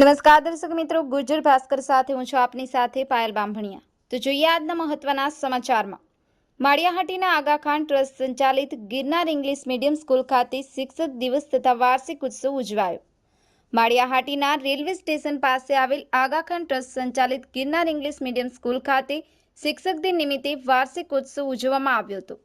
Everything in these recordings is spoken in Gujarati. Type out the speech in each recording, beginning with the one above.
નમસ્કાર દર્શક મિત્રો, ગુર્જર ભાસ્કર સાથે હું છું આપની સાથે પાયલ બામભણિયા। તો જોઈએ આજના મહત્વના સમાચારમાં। માળિયાહાટીના આગાખાન ટ્રસ્ટ સંચાલિત ગિરનાર ઇંગ્લિશ મીડિયમ સ્કૂલ ખાતે શિક્ષક દિવસ તથા વાર્ષિક ઉત્સવ ઉજવાયો। માળિયાહાટીના રેલવે સ્ટેશન પાસે આવેલ આગાખાન ટ્રસ્ટ સંચાલિત ગિરનાર ઇંગ્લિશ મીડિયમ સ્કૂલ ખાતે શિક્ષક દિન નિમિત્તે વાર્ષિક ઉત્સવ ઉજવવામાં આવ્યો હતો।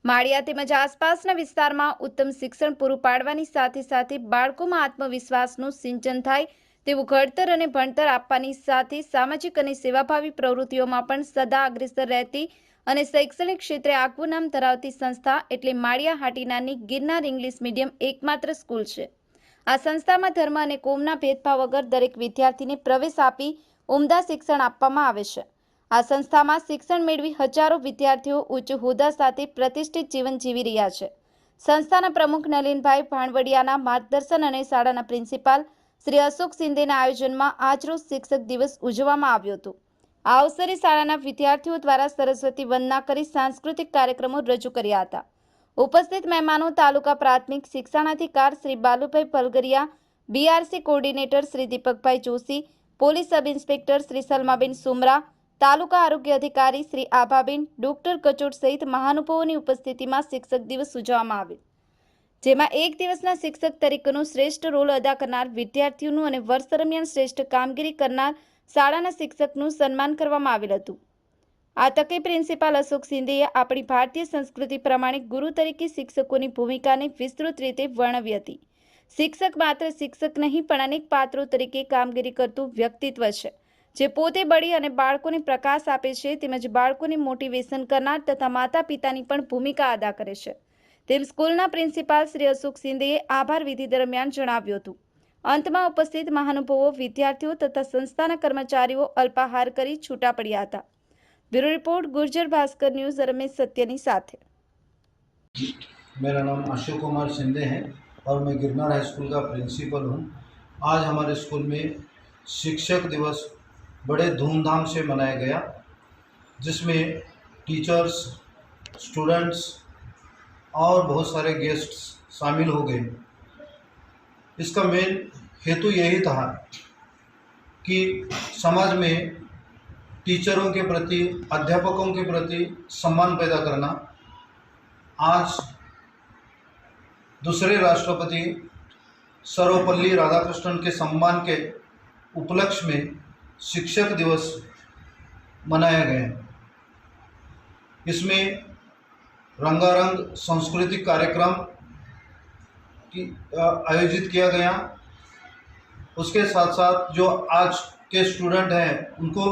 માળિયા તેમજ આસપાસના વિસ્તારમાં ઉત્તમ શિક્ષણ પૂરું પાડવાની સાથે સાથે બાળકોમાં આત્મવિશ્વાસનું સિંચન થાય તેવું ઘડતર અને ભણતર આપવાની સાથે સામાજિક અને સેવાભાવી પ્રવૃત્તિઓમાં પણ સદા અગ્રેસર રહેતી અને શૈક્ષણિક ક્ષેત્રે આગવું નામ ધરાવતી સંસ્થા એટલે માળિયાહાટીનાની ગિરનાર ઇંગ્લિશ મીડિયમ એકમાત્ર સ્કૂલ છે। આ સંસ્થામાં ધર્મ અને કોમના ભેદભાવ વગર દરેક વિદ્યાર્થીને પ્રવેશ આપી ઉમદા શિક્ષણ આપવામાં આવે છે। આ સંસ્થામાં શિક્ષણ મેળવી હજારો વિદ્યાર્થીઓ ઉચ્ચ હોદ્દા સાથે પ્રતિષ્ઠિત જીવન જીવી રહ્યા છે। સંસ્થાના પ્રમુખ નલિનભાઈ ભાણવડિયાના માર્ગદર્શન અને શાળાના પ્રિન્સિપાલ શ્રી અશોક શિંદેના આયોજનમાં આજરોજ શિક્ષક દિવસ ઉજવવામાં આવ્યો હતો। આ અવસરે શાળાના વિદ્યાર્થીઓ દ્વારા સરસ્વતી વંદના કરી સાંસ્કૃતિક કાર્યક્રમો રજૂ કર્યા હતા। ઉપસ્થિત મહેમાનો તાલુકા પ્રાથમિક શિક્ષણાધિકાર Shri Balubhai Palgariya, BRC coordinator Shri Dipakbhai Joshi, police sub inspector Shri Salmaben Sumra, taluka આરોગ્ય અધિકારી શ્રી આભાબેન, ડોક્ટર કચોટ સહિત મહાનુભાવોની ઉપસ્થિતિમાં શિક્ષક દિવસ ઉજવવામાં આવ્યો, જેમાં એક દિવસના શિક્ષક તરીકેનો શ્રેષ્ઠ રોલ અદા કરનાર વિદ્યાર્થીઓનું અને વર્ષ દરમિયાન શ્રેષ્ઠ કામગીરી કરનાર શાળાના શિક્ષકનું સન્માન કરવામાં આવેલ હતું। આ તકે પ્રિન્સિપાલ અશોક શિંદેએ આપણી ભારતીય સંસ્કૃતિ પ્રમાણે ગુરુ તરીકે શિક્ષકોની ભૂમિકાને વિસ્તૃત રીતે વર્ણવી હતી। શિક્ષક માત્ર શિક્ષક નહીં પણ અનેક પાત્રો તરીકે કામગીરી કરતું વ્યક્તિત્વ છે, જે પોતે બળી અને બાળકોને પ્રકાશ આપે છે તેમજ બાળકોને મોટિવેશન કરનાર તથા માતા પિતાની પણ ભૂમિકા અદા કરે છે તેમ સ્કૂલના પ્રિન્સિપાલ શ્રી અશોક શિંદેએ આભાર વિધિ દરમિયાન જણાવ્યું હતું। અંતમાં ઉપસ્થિત મહાનુભાવો, વિદ્યાર્થીઓ તથા સંસ્થાના કર્મચારીઓ અલ્પાહાર કરી છૂટા પડ્યા હતા। Bureau report, Gurjar Bhaskar news, Ramesh Satyani साथे। मेरा नाम अशोक कुमार शिंदे है और मैं गिरनार हाई स्कूल का प्रिंसिपल हूँ। आज हमारे स्कूल में शिक्षक दिवस बड़े धूमधाम से मनाया गया, जिसमें टीचर्स, स्टूडेंट्स और बहुत सारे गेस्ट्स शामिल हो गए। इसका मेन हेतु यही था कि समाज में टीचरों के प्रति, अध्यापकों के प्रति सम्मान पैदा करना। आज दूसरे राष्ट्रपति सर्वपल्ली राधाकृष्णन के सम्मान के उपलक्ष्य में शिक्षक दिवस मनाया गया। इसमें रंगारंग सांस्कृतिक कार्यक्रम आयोजित किया गया। उसके साथ साथ जो आज के स्टूडेंट हैं उनको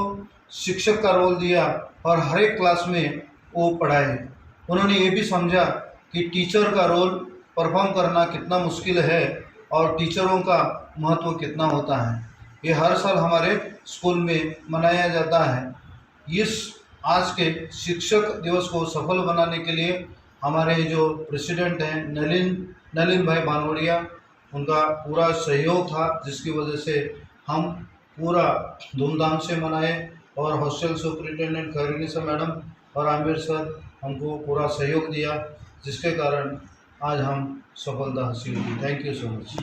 शिक्षक का रोल दिया और हर एक क्लास में वो पढ़ाए। उन्होंने ये भी समझा कि टीचर का रोल परफॉर्म करना कितना मुश्किल है और टीचरों का महत्व कितना होता है। ये हर साल हमारे स्कूल में मनाया जाता है। इस आज के शिक्षक दिवस को सफल बनाने के लिए हमारे जो प्रेसिडेंट हैं नलिन भाई भानवड़िया, उनका पूरा सहयोग था, जिसकी वजह से हम पूरा धूमधाम से मनाए और हॉस्टल सुपरिटेंडेंट खैरुनिसा मैडम और आमिर सर हमको पूरा सहयोग दिया, जिसके कारण आज हम सफलता हासिल की। Thank you so much.